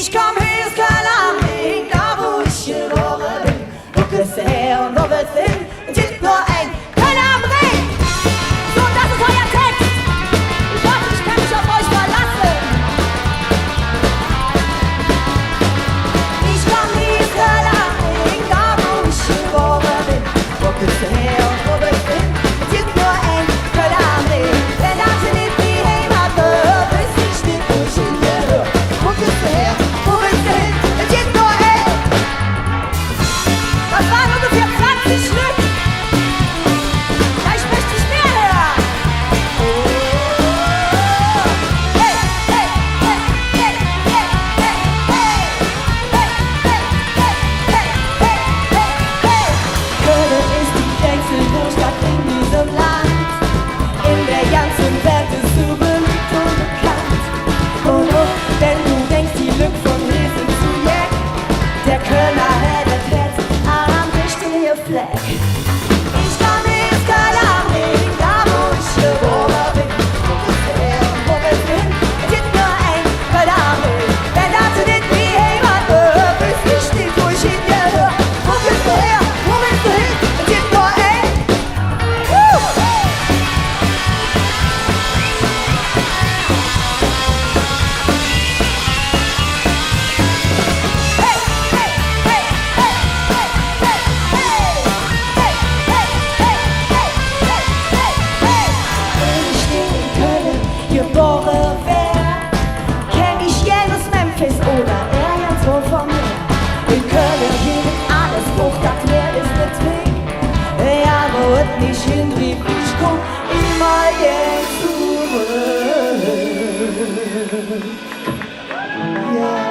Ich komm höchst Köln am Ring, da wo ich geboren bin. Wo bist du her und wo willst du hin? Es gibt nur ein Köln am Ring. So, das ist euer Text. Ich hoffe, ich kann mich auf euch verlassen. Ich komm höchst Köln am Ring, da wo ich geboren bin. Wo bist du her und wo willst du hin? Es gibt nur ein Köln am Ring. Wenn das nicht die Heimat wird, ist ich nicht durch in der Höhe. Wo bist du her? Wo willst du hin? Es gibt nur ein. Das waren ungefähr 20 Stück. Vielleicht möchte ich mehr hören. Hey, hey, hey, hey, hey, hey, hey. Hey, hey, hey, hey, hey, hey. Köln ist die längste Großstadt in diesem Land. In der ganzen Welt ist du beliebt und bekannt. Und wenn du denkst, die Lück von hier sind zu Jack, der Kölner hält Herz am richtigen Fleck. Ich komm ins Köln am Ring, da wo ich geboren bin. Wo bist du her und wo willst du hin? Es gibt nur ein Köln am Ring. Wenn das nicht die Heimat wird, ist ich nicht durch in der Höhe. Wo bist du her? Wo willst du hin? Es gibt nur ein. Hey, hey, hey, hey, hey, hey, hey. Hey, hey, hey, hey, hey, hey, hey. Wenn ich nicht in Köln geboren wär, kenn ich jedes Memphis oder irgendwo vom Meer. In Köln geht alles hoch, das Meer ist nicht weg. Ja, wo es nicht hintrieb, ich komm immer jetzt zurück. Ja.